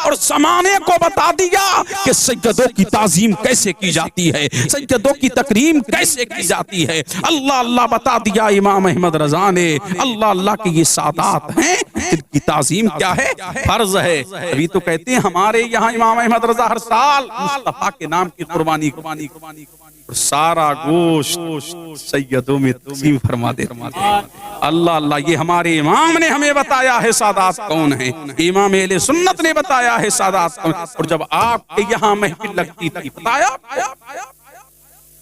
S1: اور زمانے کو بتا دیا کہ سیدوں کی تعظیم کیسے کی جاتی ہے، سیدوں کی تکریم کیسے کی جاتی ہے۔ اللہ اللہ بتا دیا امام احمد رضا نے، اللہ اللہ کی یہ سادات ہیں، ان کی تعظیم کیا ہے، فرض ہے۔ ابھی تو کہتے ہیں ہمارے یہاں امام احمد رضا ہر سال مصطفیٰ کے نام کی قربانی اور سارا گوشت سیدوں میں تقسیم فرما دے۔ اللہ اللہ، یہ ہمارے امام نے ہمیں بتایا ہے سادات کون ہیں، امام اہل سنت نے بتایا ہے سادات کون ہیں۔ اور جب آپ کے یہاں محفل لگتی تھی بتایا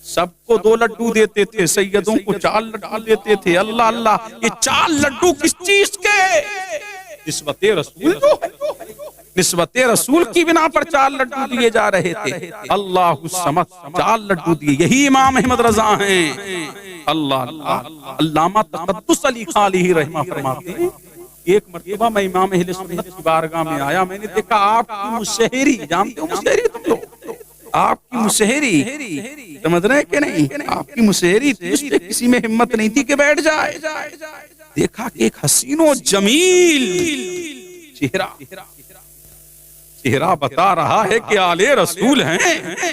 S1: سب کو 2 لڈو دیتے تھے، سیدوں کو 4 لڈو دیتے تھے۔ اللہ اللہ، یہ 4 لڈو کس چیز کے؟ نسبت رسول جو ہے، نسبت رسول کی بنا پر 4 لڈو دیے جا رہے تھے۔ اللہ الصمد 4 لڈو دیے، یہی امام احمد رضا ہیں۔ اللہ اللہ، علامہ تقدس علی خان علیہ رحمہ فرماتے ہیں ایک مرتبہ میں امام اہل سنت کی بارگاہ میں آیا، میں نے دیکھا آپ کی مشہری، جانتے ہو مشہری تم لوگ، آپ کی مشہری سمجھ رہے کہ نہیں، آپ کی مشہری تھی، اس پہ کسی میں ہمت نہیں تھی کہ بیٹھ جائے۔ دیکھا کہ ایک حسین و جمیل چہرہ بتا رہا ہے کہ آلے رسول ہیں،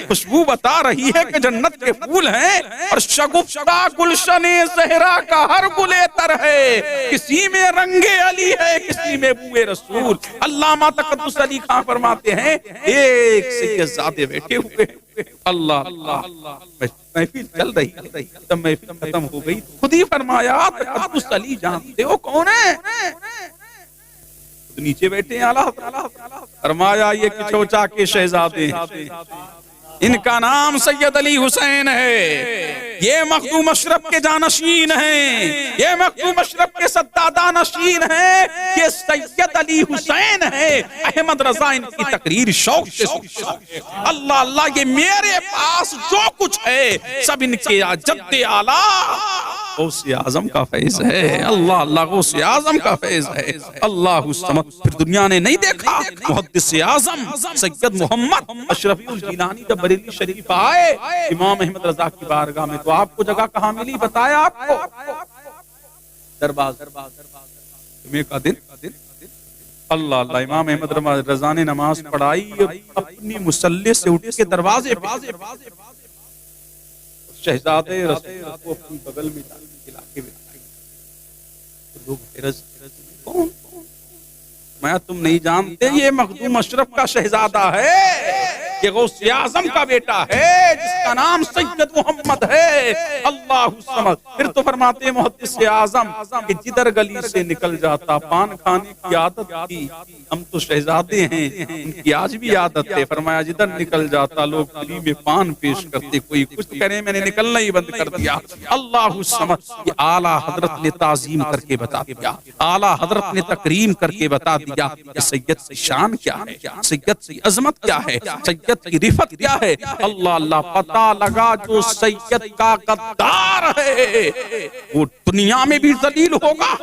S1: خوشبو بتا رہی ہے کہ جنت کے پھول ہیں، اور شگفتہ گلشن زہرا کا ہر گلے تر ہے، کسی میں رنگ علی ہے کسی میں بوئے رسول۔ علامہ تقدس علی خان فرماتے ہیں ایک سیدزادے بیٹھے ہوئے، اللہ اللہ، محفل چل رہی، جب محفل ختم ہو گئی خود ہی فرمایا تقدس علی جانتے ہو کون ہے؟ نیچے بیٹھے ہیں اعلیٰ، فرمایا یہ کچھوچا کے شہزادے ہیں، ان کا نام سید علی حسین ہے، یہ مخدوم مشرف کے جانشین ہیں، یہ مخدوم مشرف کے سدادہ نشین ہیں، یہ سید علی حسین ہے۔ احمد رضا ان کی تقریر شوق سے سنتا ہے، اللہ اللہ، یہ میرے پاس جو کچھ ہے سب ان کے جد اعلیٰ غوث اعظم کا فیض ہے۔ اللہ اللہ، غوث اعظم کا فیض ہے۔ اللہ الصمد، پھر دنیا نے نہیں دیکھا محدث اعظم سید محمد اشرفی الجیلانی جب بریلی شریف آئے امام احمد رضا کی بارگاہ میں، تو آپ کو جگہ کہاں ملی بتایا آپ کو؟ دربار، جمعے کا دن۔ اللہ اللہ، امام احمد رضا نے نماز پڑھائی، اپنی مصلی سے اٹھ کے دروازے پہ شہزادے رسول کو اپنی بغل میں علاقے میں لوگ کون؟ میں تم نہیں جانتے یہ مخدوم اشرف کا شہزادہ ہے، یہ غوث اعظم کا بیٹا ہے جس کا نام سید محمد ہے۔ اللہ الصمد، پھر تو فرماتے ہیں محدث اعظم کہ جدھر گلی سے نکل جاتا پان کھانے کی عادت تھی، ہم تو شہزادے ہیں ان کی آج بھی عادت ہے، فرمایا جدھر نکل جاتا لوگ گلی میں پان پیش کرتے، کوئی کچھ کرے میں نے نکلنا ہی بند کر دیا۔ اللہ الصمد، یہ اعلیٰ حضرت نے تعظیم کر کے بتا دیا، اعلیٰ حضرت نے تکریم کر کے بتا دیا کہ سید کی شان کیا ہے، سید کی عظمت کیا ہے، سید کی رفت کیا ہے۔ اللہ اللہ، پتہ لگا جو سید کا غدار ہے وہ دنیا میں بھی ذلیل ہوگا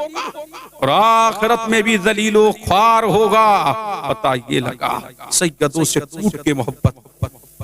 S1: اور آخرت میں بھی ذلیل و خوار ہوگا۔ پتہ یہ لگا سیدوں سے ٹوٹ کے محبت،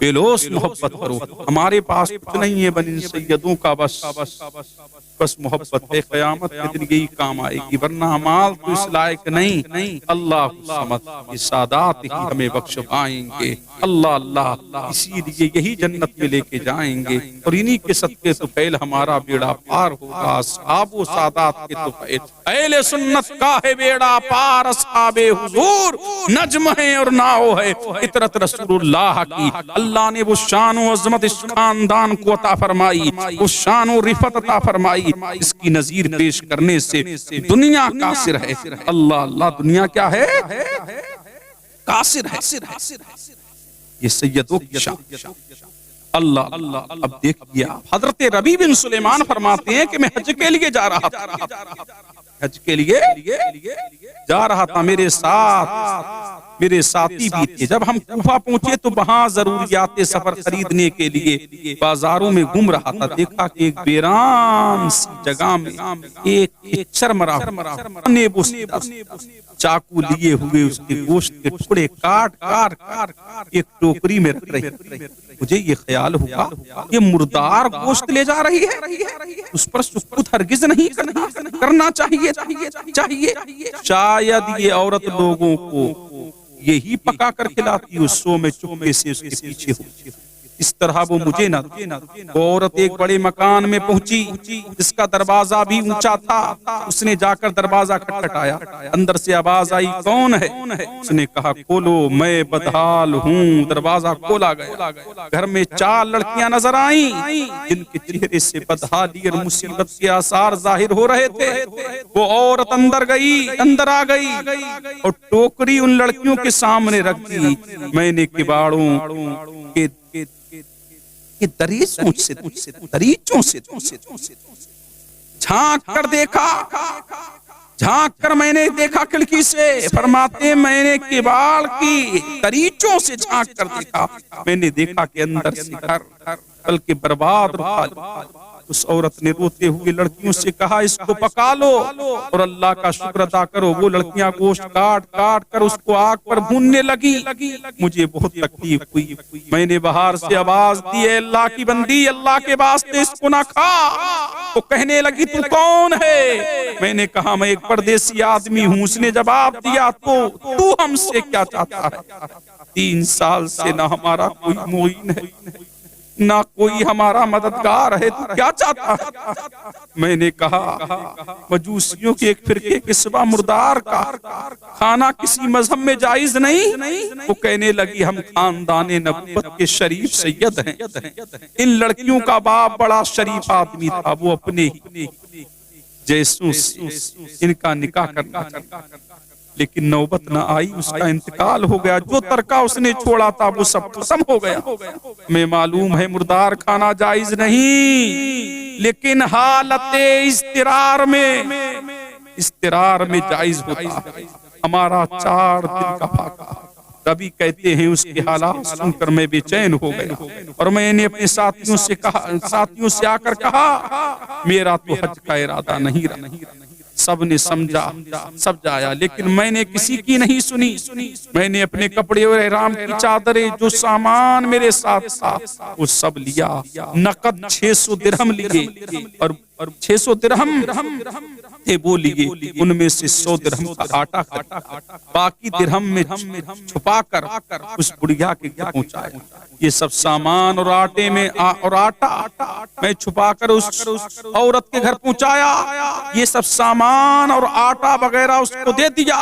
S1: بےلوس محبت کرو. ہمارے پاس کچھ نہیں ہے بن ان سیدوں کا بس محبت ہے. قیامت کے دن یہی کام آئے گی، ورنہ مال تو اس لائق نہیں. اللہ سمت یہ سادات ہی ہمیں بخش پائیں گے. اللہ اللہ اسی لیے یہی جنت میں لے کے جائیں گے، اور انہی کے صدقے تو پہل ہمارا بیڑا پار ہوگا. اصحاب و سادات کے تو پہل اہل سنت کا ہے بیڑا پار. اصحاب حضور نجم ہے اور ناؤ ہے اطرت رسول اللہ کی. اللہ نے وہ شان و عظمت اس خاندان کو عطا فرمائی، وہ شان و رفت عطا فرمائی، اس کی نظیر پیش کرنے سے دنیا قاصر ہے. اللہ اللہ دنیا کیا ہے؟ قاصر ہے. یہ سیدوں کی شان. اللہ اللہ اب دیکھئے حضرت ربیع بن سلیمان فرماتے ہیں کہ میں حج کے لیے جا رہا تھا. حج کے لیے جا رہا تھا، میرے ساتھی بھی تھے. جب ہم کوفہ پہنچے تو وہاں ضروریات سفر خریدنے کے لیے بازاروں میں گھوم رہا تھا. دیکھا کہ ایک ویران سی جگہ میں ایک اچھر مرا چاقو لیے ہوئے اس کے گوشت کے ٹکڑے کاٹ ایک ٹوکری میں رکھ رہی. مجھے یہ خیال ہوا یہ مردار گوشت لے جا رہی ہے، اس پر سکوت ہرگز نہیں کرنا چاہیے. شاید یہ عورت لوگوں کو یہی پکا کر کھلاتی، اس سو میں چپکے سے اس کے پیچھے ہو. اس طرح وہ مجھے نہ وہ عورت ایک بڑے مکان میں پہنچی جس کا دروازہ بھی اونچا تھا. اس نے جا کر دروازہ کھٹکھٹایا. اندر سے آواز آئی کون ہے؟ اس نے کہا کھولو میں بدحال ہوں. دروازہ کھولا گیا. گھر میں 4 لڑکیاں نظر آئیں جن کے چہرے سے بدحالی اور مصیبت کے آثار ظاہر ہو رہے تھے. وہ عورت اندر آ گئی اور ٹوکری ان لڑکیوں کے سامنے رکھ دی. میں نے کباڑوں کے دریچوں سے جھانک کر دیکھا. میں نے دیکھا کھڑکی سے. فرماتے میں نے کباڑ کی دریچوں سے جھانک کر دیکھا. میں نے دیکھا کہ اندر سے گھر بلکہ برباد اور اس عورت نے روتے ہوئے لڑکیوں سے کہا اس کو پکا لو اور اللہ کا شکر ادا کرو. وہ لڑکیاں گوشت کاٹ کر اس کو آگ پر بھوننے لگی. مجھے بہت تکلیف ہوئی. میں نے باہر سے آواز دی اے اللہ کی بندی، اللہ کے واسطے اس کو نہ کھا. وہ کہنے لگی تو کون ہے؟ میں نے کہا میں ایک پردیسی آدمی ہوں. اس نے جواب دیا تو ہم سے کیا چاہتا ہے؟ 3 سال سے نہ ہمارا کوئی معین ہے نہ کوئی ہمارا مددگار ہے، تو کیا چاہتا ہے؟ میں نے کہا مجوسیوں کے ایک فرقے کے سوا مردار کا کھانا کسی مذہب میں جائز نہیں. وہ کہنے لگی ہم خاندان نبوت کے شریف سید ہیں. ان لڑکیوں کا باپ بڑا شریف آدمی تھا. وہ اپنے ہی جیسوں ان کا نکاح کرنا چاہتا، لیکن نوبت نہ آئی. اس کا انتقال ہو گیا. جو ترکہ اس نے چھوڑا تھا وہ سب ختم ہو گیا. میں معلوم ہے مردار کھانا جائز نہیں، لیکن حالت استرار میں جائز ہوتا ہے. ہمارا 4 دن کا فاقہ. ربیع کہتے ہیں اس کے حالات سن کر میں بے چین ہو گیا اور میں نے اپنے ساتھیوں سے آ کر کہا میرا تو حج کا ارادہ نہیں رہا. سب نے سمجھایا لیکن میں نے کسی کی نہیں سنی. میں نے اپنے کپڑے اور احرام کی چادریں جو سامان میرے ساتھ تھا وہ سب لیا. نقد 600 درہم لیے اور 600 درہم تھے وہ لیے. ان میں سے 100 درہم کا آٹا باقی درہم میں چھپا کر اس بڑھیا کے گھر پہنچایا. یہ سب سامان اور آٹے میں اور آٹا میں چھپا کر اس عورت کے گھر پہنچایا. یہ سب سامان اور آٹا وغیرہ اس کو دے دیا.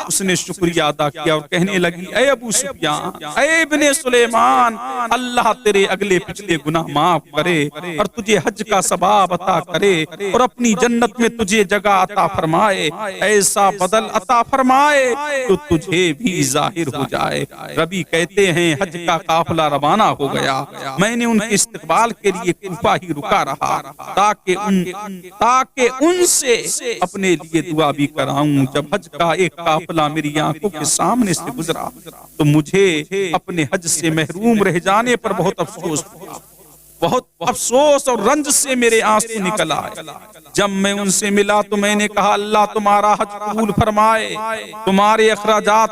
S1: اس نے شکریہ ادا کیا اور کہنے لگی اے ابو سفیان، اے ابن سلیمان، اللہ تیرے اگلے پچھلے گناہ معاف کرے اور تجھے حج کا ثواب عطا کرے اور اپنی جنت میں تجھے جگہ عطا فرمائے. ایسا بدل عطا فرمائے تو تجھے بھی ظاہر ہو جائے. ربیع کہتے ہیں حج کا قافلہ روانہ ہو گیا. میں نے ان کے استقبال کے لیے کوفہ ہی رکا رہا تاکہ ان سے اپنے لیے دعا بھی کراؤں. جب حج کا ایک قافلہ میری آنکھوں کے سامنے سے گزرا تو مجھے اپنے حج سے محروم رہ جانے پر بہت افسوس ہوا. بہت افسوس اور رنج سے میرے آنسو نکل آئے۔ جب میں ان سے ملا تو میں نے کہا اللہ تمہارا حج قبول فرمائے، تمہارے اخراجات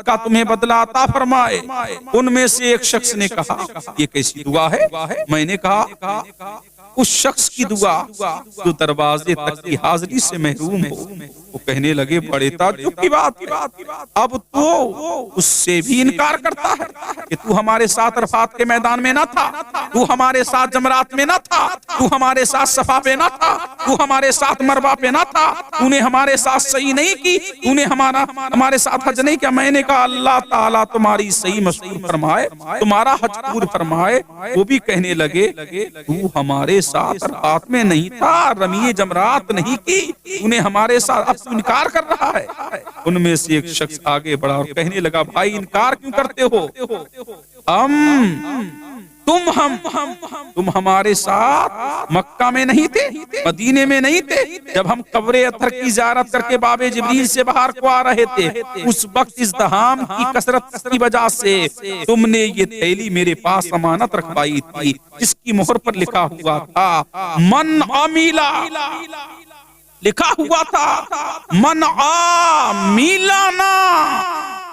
S1: کا تمہیں بدلہ عطا فرمائے۔ ان میں سے ایک شخص نے کہا یہ کیسی دعا ہے؟ میں نے کہا اس شخص کی دعا جو دروازے تک کی حاضری سے محروم ہو۔ وہ کہنے لگے بڑے تعجب کی بات، اب تو اس سے بھی انکار کرتا ہے کہ تو ہمارے ساتھ عرفات کے میدان میں نہ تھا، تو ہمارے ساتھ جمرات میں نہ تھا، تو ہمارے ساتھ صفا پہ نہ تھا، تو ہمارے ساتھ مروہ پہ نہ تھا، تو نے ہمارے ساتھ صحیح نہیں کی، تو نے ہمارے ساتھ حج نہیں کیا۔ میں نے کہا اللہ تعالیٰ تمہاری صحیح مشہور فرمائے، تمہارا حج قبول فرمائے۔ وہ بھی کہنے لگے تو ہمارے ساتھ عرفات میں نہیں تھا، رمی جمرات نہیں کی، تو نے ہمارے ساتھ اب انکار کر رہا ہے۔ ان میں سے ایک شخص آگے بڑھا اور کہنے لگا بھائی انکار کیوں کرتے ہو؟ تم ہمارے ساتھ مکہ میں نہیں تھے، مدینے میں نہیں تھے، جب ہم قبر اطہر کی زیارت کر کے باب جبریل سے باہر کو آ رہے تھے۔ اس وقت ازدحام کی کثرت کی وجہ سے تم نے یہ تھیلی میرے پاس امانت رکھوائی تھی، جس کی مہر پر لکھا ہوا تھا من عمیلا، لکھا ہوا تھا من عامیلانا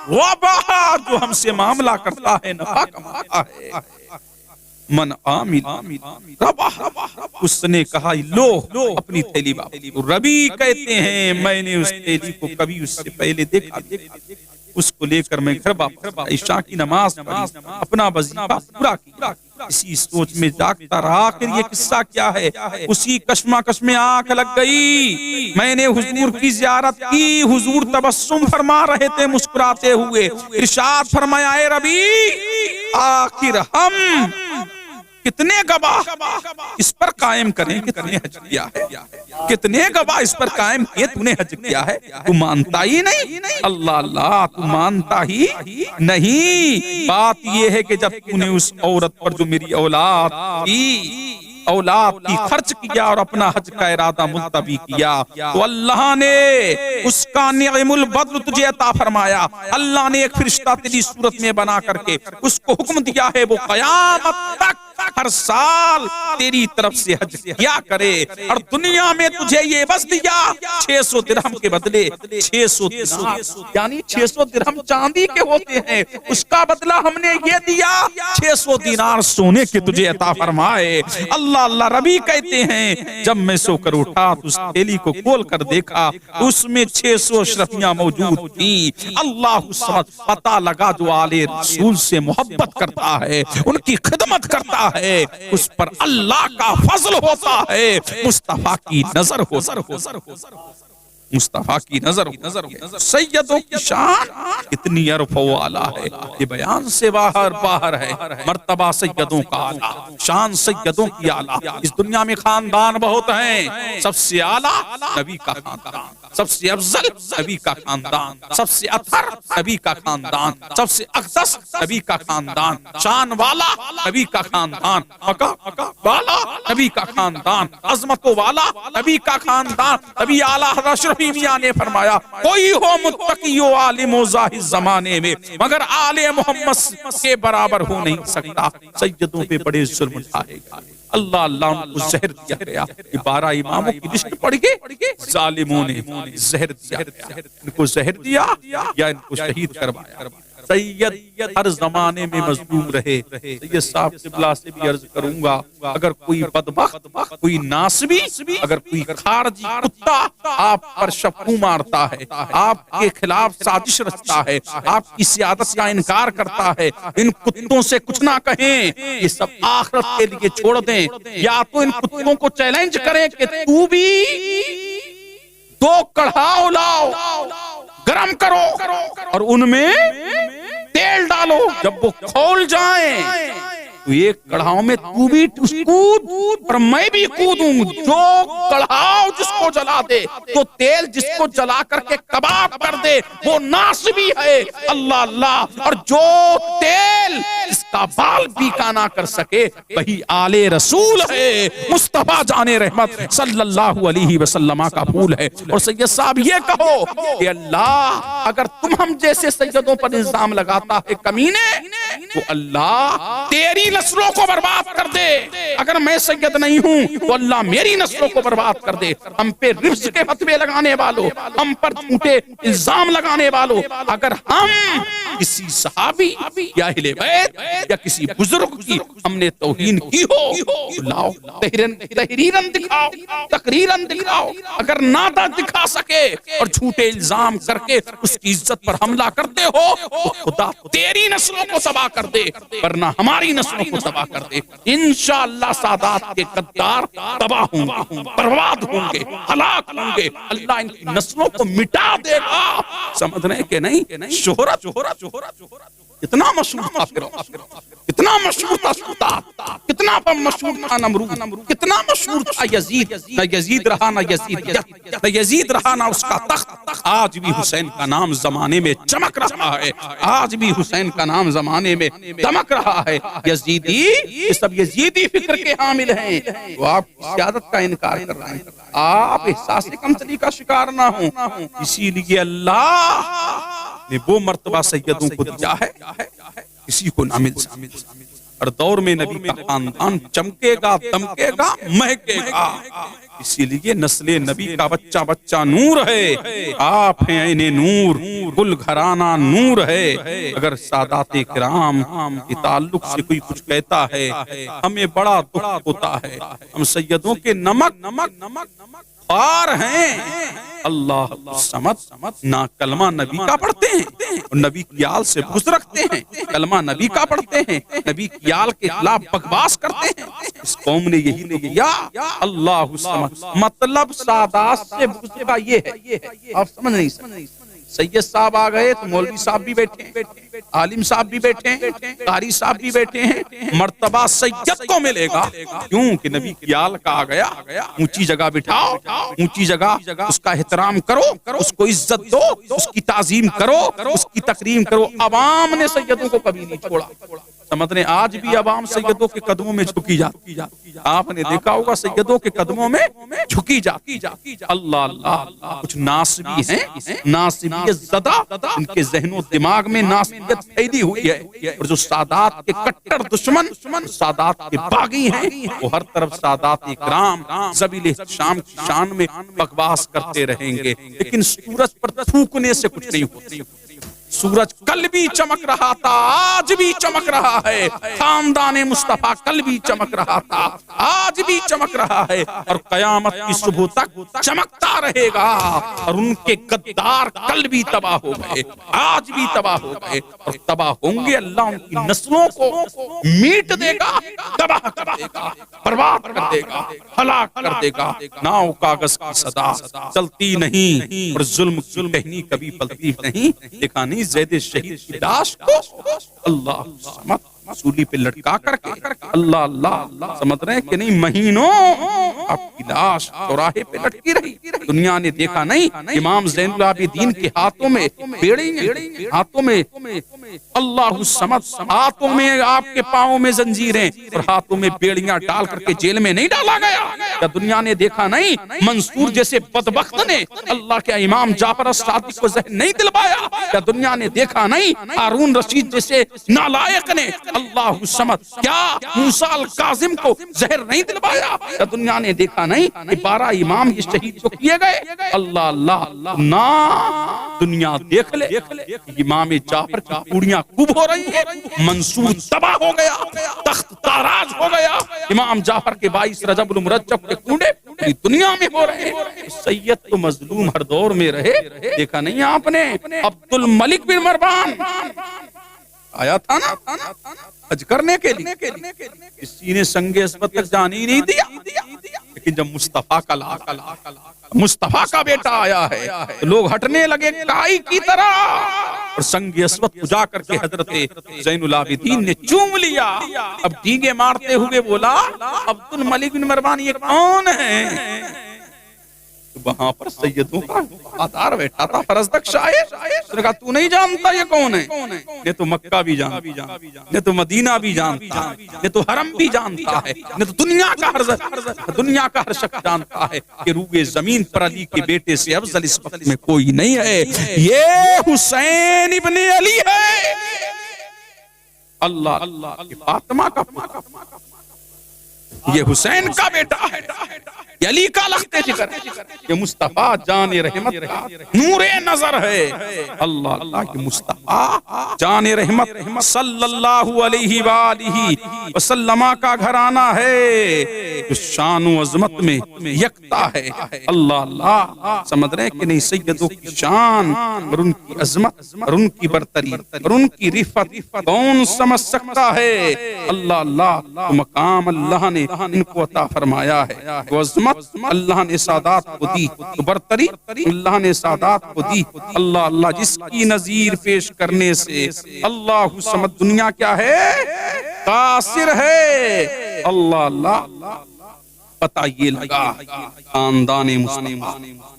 S1: وبا، جو ہم سے معاملہ کرتا ہے نفع کماتا ہے، من عامل ربا۔ اس نے کہا لو اپنی تھیلی واپس۔ ربی کہتے ہیں میں نے اس تھیلی کو کبھی اس سے پہلے دیکھا، اس کو لے کر میں گھر واپس عشاء کی نماز پڑھی، اپنا وظیفہ پورا کیا۔ اسی سوچ میں جاگتا رہا کہ یہ قصہ کیا ہے۔ اسی کشمکش میں آنکھ لگ گئی۔ میں نے حضور کی زیارت کی، حضور تبسم فرما رہے تھے مسکراتے ہوئے۔ ارشاد فرمایا اے ربی آخر ہم کتنے گواہ اس پر قائم کریں کہ تُو نے حج کیا ہے، کتنے گواہ اس پر قائم کیے تو نے حج کیا ہے، تو مانتا ہی نہیں۔ اللہ اللہ تو مانتا ہی نہیں۔ بات یہ ہے کہ جب تو نے اس عورت پر جو میری اولاد کی خرچ کیا اور اپنا حج کا ارادہ ملتوی کیا تو اللہ نے اس کا نعم البدل تجھے عطا فرمایا۔ اللہ نے ایک فرشتہ تیری صورت میں بنا کر کے اس کو حکم دیا ہے وہ قیامت تک ہر سال تیری طرف سے حج کیا کرے، اور دنیا میں تجھے یہ بس دیا 600 درہم کے بدلے 600 دینار، یعنی 600 درہم چاندی کے ہوتے ہیں، اس کا بدلہ ہم نے یہ دیا 600 دینار سونے کے تجھے عطا فرمائے۔ اللہ اللہ ربی کہتے ہیں جب میں سو کر اٹھا تو اس تھیلی کو کھول کر دیکھا، اس میں 600 اشرفیاں موجود تھیں۔ اللہ ساتھ پتہ لگا جو آل رسول سے محبت کرتا ہے، ان کی خدمت کرتا ہے، اس پر اللہ کا فضل ہوتا ہے، مصطفیٰ کی نظر ہو، مصطفیٰ کی نظر ہو۔ سیدوں کی شان اتنی عرف و اعلیٰ ہے، یہ بیان سے باہر ہے۔ مرتبہ سیدوں کا اعلیٰ، شان سیدوں کی اعلیٰ۔ اس دنیا میں خاندان بہت ہیں، سب سے اعلیٰ نبی کا خاندان، سب سے افضل نبی کا خاندان، سب سے اطہر نبی کا خاندان، سب سے اقدس نبی کا خاندان، شان والا نبی کا خاندان، والا نبی کا خاندان، عظمت والا نبی کا خاندان۔ نبی اعلیٰ حضرت شرفی میاں نے فرمایا کوئی ہو متقی و عالم و زاہد زمانے میں مگر آل محمد کے برابر ہو نہیں سکتا۔ سیدوں پہ بڑے ظلم اٹھائے گا، اللہ اللہ ان کو زہر دیا گیا۔ 12 اماموں کی لسٹ پڑھ کے ظالموں نے زہر دیا، ان کو زہر دیا یا ان کو شہید کروایا۔ سید ہر زمانے میں مظلوم رہے۔ سید صاحب قبلہ سے بھی عرض کروں گا اگر کوئی بدبخت، کوئی ناسبی، اگر کوئی خارجی کتا آپ پر شپو مارتا ہے، آپ کے خلاف سازش رچتا ہے، آپ کی سیادت کا انکار کرتا ہے، ان کتوں سے کچھ نہ کہیں، یہ سب آخرت کے لیے چھوڑ دیں، یا تو ان کتوں کو چیلنج کریں کہ تو بھی 2 کڑھاؤ لاؤ، گرم کرو اور ان میں تیل ڈالو، جب وہ کھول جائیں تو ایک کڑھاؤ میں تو بھی کود اور میں بھی کودوں، جو کڑھاؤ جس کو جلا دے تو تیل جس کو جلا کر کے کباب کر دے وہ ناصبی ہے۔ اللہ اللہ، اور جو تیل اس کا بال بیکا نہ کر سکے وہی آل رسول ہے، مصطفیٰ جان رحمت صلی اللہ علیہ وسلم کا پھول ہے۔ اور سید صاحب یہ کہو کہ اللہ اگر تم ہم جیسے سیدوں پر الزام لگاتا ہے کمینے، تو اللہ تیری نسلوں کو برباد کر دے. اگر میں سید نہیں ہوں تو اللہ میری نسلوں کو برباد کر دے. ہم پہ رفض کے فتوے لگانے والوں, ہم پر جھوٹے الزام لگانے والوں, اگر ہم کسی صحابی یا اہل بیت یا کسی بزرگ کی ہم نے توہین کی ہو تو لاؤ تحریراً دکھاؤ, تقریراً دکھاؤ. اگر نادہ دکھا سکے اور جھوٹے الزام کر کے اس کی عزت پر حملہ کرتے ہو تو خدا تیری نسلوں کو تباہ کر دے, ورنہ ہماری نسلوں کو تباہ کر دے. انشاءاللہ سادات کے غدار تباہ ہوں گے, برباد ہوں گے, ہلاک ہوں گے. اللہ ان کی نسلوں کو مٹا دے گا. سمجھ رہے کہ نہیں؟ شہرت کتنا مشہور تھا فرعون, کتنا مشہور تھا سادات, کتنا مشہور تھا نمرود, کتنا مشہور تھا یزید. نہ یزید رہا نہ یزید رہا نہ اس کا تخت. آج بھی حسین کا نام زمانے میں چمک رہا ہے, آج بھی حسین کا نام زمانے میں دمک رہا ہے. یزیدی, یہ سب یزیدی فکر کے حامل ہیں. وہ آپ کی سیادت کا انکار کر رہے ہیں. آپ احساس کمتری کا شکار نہ ہوں. اسی لیے اللہ نے وہ مرتبہ سیدوں کو دیا ہے کسی کو نہ مل سکتا. ہر دور میں نبی کا خاندان چمکے گا, دمکے گا, مہکے گا. اسی لیے نسل نبی کا بچہ بچہ نور ہے. آپ ہیں عین نور, گل گھرانہ نور ہے. اگر سادات کرام کے تعلق سے کوئی کچھ کہتا ہے ہمیں بڑا دکھ ہوتا ہے. ہم سیدوں کے نمک خوار ہیں. اللہ الصمد نہ کلمہ نبی کا پڑھتے ہیں اور نبی کی آل سے بغض رکھتے ہیں, کلمہ نبی کا پڑھتے ہیں, نبی کی آل کے خلاف بکواس کرتے ہیں. اس قوم نے یہی نہیں کیا. اللہ الصمد مطلب سادات سے بغض کا یہ ہے. آپ سمجھ نہیں سکتے. سید صاحب آ گئے تو مولوی صاحب بھی بیٹھے ہیں, عالم صاحب بھی بیٹھے ہیں, قاری صاحب بھی بیٹھے ہیں. مرتبہ سید کو ملے گا کیوں کہ نبی کی آل کا آ گیا. اونچی جگہ بٹھاؤ, اونچی جگہ اس کا احترام کرو, اس کو عزت دو, اس کی تعظیم کرو, اس کی تکریم کرو. عوام نے سیدوں کو کبھی نہیں چھوڑا. سمجھنے آج بھی عوام سیدوں کے قدموں میں جھکی جاتی. آپ نے دیکھا ہوگا سیدوں کے قدموں میں جھکی جاتی. اللہ اللہ, کچھ ناصبی ہیں, ناصبیت زدہ, ان کے ذہن و دماغ میں ناصبیت پھیلی ہوئی ہے. اور جو سادات کے کٹر دشمن, سادات کے باغی ہیں, وہ ہر طرف سادات اکرام ذویل احتشام کی شان میں بکواس کرتے رہیں گے. لیکن سورج پر تھوکنے سے کچھ نہیں ہوتا. سورج کل بھی چمک رہا تھا, آج بھی چمک رہا ہے. خاندان مصطفیٰ کل بھی چمک رہا تھا, آج بھی چمک رہا ہے, اور قیامت کی صبح تک چمکتا رہے گا. اور ان کے غدار کل بھی تباہ ہو گئے, آج بھی تباہ ہو گئے, اور تباہ ہوں گے. اللہ ان کی نسلوں کو میٹ دے گا, تباہ کر دے گا, برباد کر دے گا, ہلاک کر دے گا. ناؤ کاغذ کی صدا چلتی نہیں, اور ظلم کہنی کبھی پلتی نہیں. دیکھا نہیں زید شہید کی لاش کو اللہ سمت سولی پہ لٹکا کر کے, اللہ اللہ سمجھ رہے ہیں کہ نہیں, مہینوں آپ کی لاش چوراہے پہ لٹکی رہی. دنیا نے دیکھا نہیں امام زین العابدین کے ہاتھوں میں بیڑی, ہاتھوں میں اللہ سمجھ, ہاتھوں میں آپ کے پاؤں میں زنجیریں اور ہاتھوں میں بیڑیاں ڈال کر کے جیل میں نہیں ڈالا گیا. کیا دنیا نے دیکھا نہیں منصور جیسے بدبخت نے اللہ کے امام جعفر الصادق کو زہر نہیں دلوایا؟ کیا دنیا نے دیکھا نہیں ہارون رشید جیسے نالائق نے اللہ سمجھ کیا موسیٰ الکاظم کو زہر نہیں دلوایا؟ کیا دنیا نے دیکھا نہیں کہ 12 امام یہ شہید جو کیے گئے؟ اللہ اللہ نا دنیا دیکھ لے امام جعفر کی پوڑیاں خوب ہو رہی ہیں, منصور تباہ ہو گیا, تخت تاراج ہو گیا. امام جعفر کے 22 رجب المرجب کے کنڈے پوری دنیا میں ہو رہے ہیں. سید تو مظلوم ہر دور میں رہے. دیکھا نہیں آپ نے عبد الملک بن مروان آیا تھا نا حج کرنے کے لیے, کسی نے سنگ عصمت تک جانے ہی نہیں دیا. لیکن جب مصطفیٰ کا بیٹا آیا ہے تو لوگ ہٹنے لگے کائی کی طرح, اور سنگ عصمت کو جا کر کے حضرت زین العابدین نے چوم لیا. اب ڈینگے مارتے ہوئے بولا عبد الملک بن مروان یہ کون ہے؟ وہاں پر سیدوں کا وفادار بیٹھا تھا فرزدق شاعر. اس نے کہا تو نہیں جانتا یہ کون ہے؟ نے تو مکہ بھی جانتا, نے تو مدینہ بھی جانتا, نے تو حرم بھی جانتا ہے, نے تو دنیا کا ہر شخص جانتا ہے کہ روئے زمین پر علی کے بیٹے سے افضل اس وقت میں کوئی نہیں ہے. یہ حسین ابن علی ہے. اللہ یہ فاطمہ کا پتر، یہ حسین کا بیٹا ہے، یہ علی کا لخت جگر، یہ مصطفیٰ جان رحمت کا نور نظر ہے، اللہ کی مصطفیٰ جان رحمت صلی اللہ علیہ وآلہ وسلم کا گھرانہ ہے جو شان و عظمت میں یکتا ہے۔ اللہ سمجھ رہے کہ نہیں، سیدوں کی شان اور ان کی عظمت اور ان کی برتری اور ان کی رفعت کون سمجھ سکتا ہے؟ اللہ مقام اللہ نے ان کو عطا فرمایا ہے، وہ عظمت اللہ نے سادات کو دی، تو برتری اللہ نے سادات کو دی۔ اللہ جس کی نظیر پیش کرنے سے اللہ سمجھ دنیا کیا ہے؟ قاصر ہے۔ اللہ پتہ یہ لگا خاندان مصطفیٰ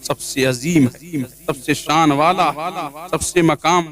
S1: سب سے عظیم ہے، سب سے شان والا، سب سے مقام